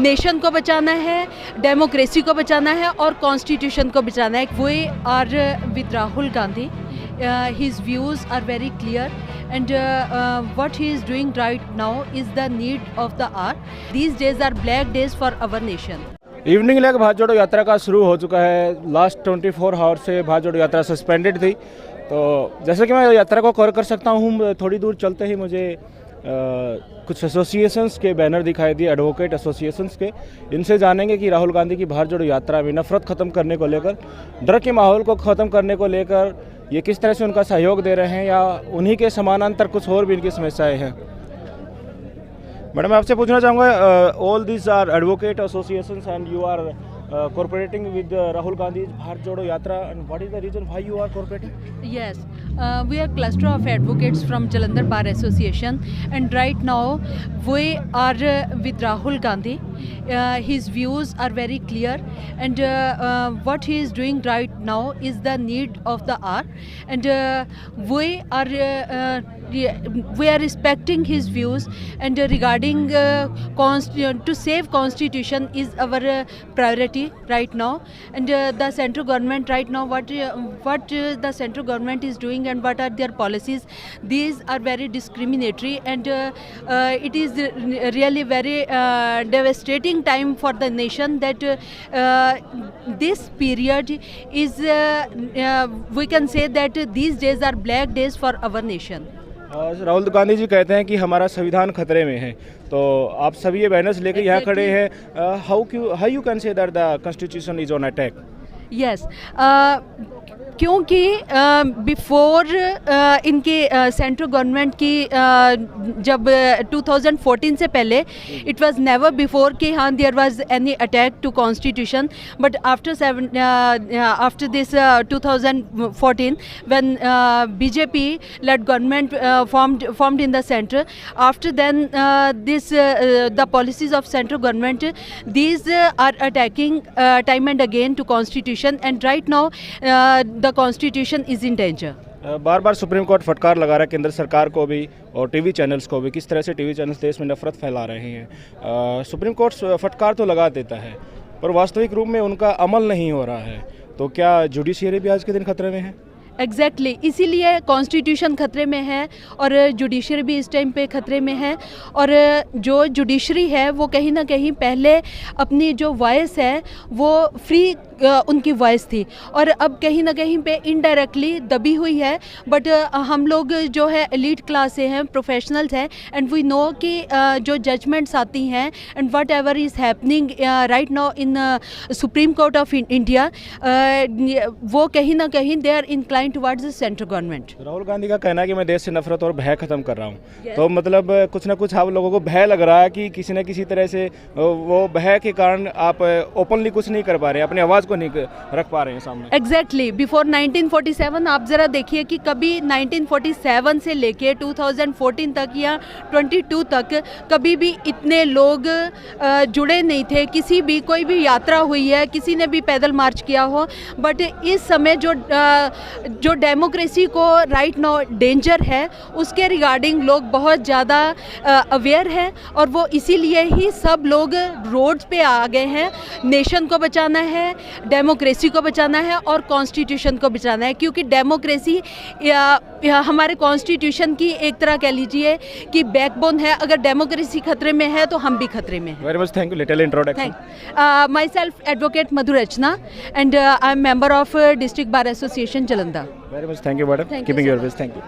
Nation को बचाना है, डेमोक्रेसी को बचाना है और कॉन्स्टिट्यूशन को बचाना है। We are with Rahul Gandhi. His views are very clear and what he is doing right now is the need of the hour. These days are black days for our nation. Evening leg Bharat जोड़ो यात्रा का शुरू हो चुका है। Last 24 our से भारत जोड़ो यात्रा सस्पेंडेड थी। तो जैसे कि मैं यात्रा को कवर कर सकता हूँ, थोड़ी दूर चलते ही मुझे कुछ एसोसिएशंस के बैनर दिखाई दिए, एडवोकेट एसोसिएशंस के। इनसे जानेंगे कि राहुल गांधी की भारत जोड़ो यात्रा में नफरत ख़त्म करने को लेकर, डर के माहौल को ख़त्म करने को लेकर ये किस तरह से उनका सहयोग दे रहे हैं या उन्हीं के समानांतर कुछ और भी इनकी समस्याएं हैं। मैडम, मैं आपसे पूछना चाहूँगा, all this are advocate associations and you are cooperating with Rahul Gandhi's Bharat Jodo Yatra, and what is the reason why you are cooperating? Yes, we are cluster of advocates from Jalandhar Bar Association, and right now we are with Rahul Gandhi. His views are very clear, and what he is doing right now is the need of the hour, and we are respecting his views, and regarding to save constitution is our priority right now. And the central government right now, what the central government is doing and what are their policies, these are very discriminatory, and it is really very devastating time for the nation that this period is we can say that these days are black days for our nation. Rahul Gandhi ji कहते हैं कि हमारा संविधान खतरे में है, तो आप सभी ये बैनर्स लेके यहाँ खड़े हैं। How you can say that the constitution is on attack? Yes, क्योंकि बिफोर इनके सेंट्रल गवर्नमेंट की जब 2014 से पहले इट वाज नेवर बिफोर कि हाँ there was any attack to constitution, but after this 2014 when BJP led government formed in the center, after then this the policies of central government, these are attacking time and again to constitution, and right now the constitution is in danger. Bar bar supreme court फटकार लगा रहा है केंद्र सरकार को भी और TV channels को भी, किस तरह से टीवी चैनल्स देश में नफरत फैला रहे हैं। सुप्रीम कोर्ट फटकार तो लगा देता है पर वास्तविक रूप में उनका अमल नहीं हो रहा है, तो क्या जुडिशियरी भी आज के दिन खतरे में है? एग्जैक्टली, इसीलिए कॉन्स्टिट्यूशन खतरे में है और जुडिशरी भी इस टाइम पे खतरे में है। और जो जुडिशरी है वो कहीं ना कहीं पहले अपनी जो वॉइस है वो फ्री उनकी वॉइस थी और अब कहीं ना कहीं पे इनडायरेक्टली दबी हुई है। बट हम लोग जो है एलीट क्लास से हैं, प्रोफेशनल्स हैं, एंड वी नो कि जो जजमेंट्स आती हैं and whatever is happening right now in Supreme Court of India, वो कहीं ना कहीं they are incline towards the central government. Rahul Gandhi का कहना है कि मैं देश से नफरत और भय खत्म कर रहा हूँ, तो मतलब कुछ ना कुछ आप लोगों को भय लग रहा है कि किसी न किसी तरह से वो भय के कारण आप ओपनली कुछ नहीं कर पा रहे हैं, अपनी आवाज़ नहीं रख पा रहे हैं सामने। एग्जैक्टली, बिफोर 1947 आप जरा देखिए कि कभी 1947 से लेके 2014 तक या 22 तक कभी भी इतने लोग जुड़े नहीं थे। किसी भी कोई भी यात्रा हुई है, किसी ने भी पैदल मार्च किया हो, बट इस समय जो डेमोक्रेसी को राइट नाउ डेंजर है उसके रिगार्डिंग लोग बहुत ज़्यादा अवेयर हैं और वो इसीलिए ही सब लोग रोड्स पे आ गए हैं। नेशन को बचाना है, डेमोक्रेसी को बचाना है और कॉन्स्टिट्यूशन को बचाना है, क्योंकि डेमोक्रेसी हमारे कॉन्स्टिट्यूशन की एक तरह कह लीजिए कि बैकबोन है। अगर डेमोक्रेसी खतरे में है तो हम भी खतरे में हैं। Very much thank you. Little introduction. Myself advocate Madhu Rachna and I am member of district bar association Jalandhar. Very much thank you madam, keeping your wish. Thank you.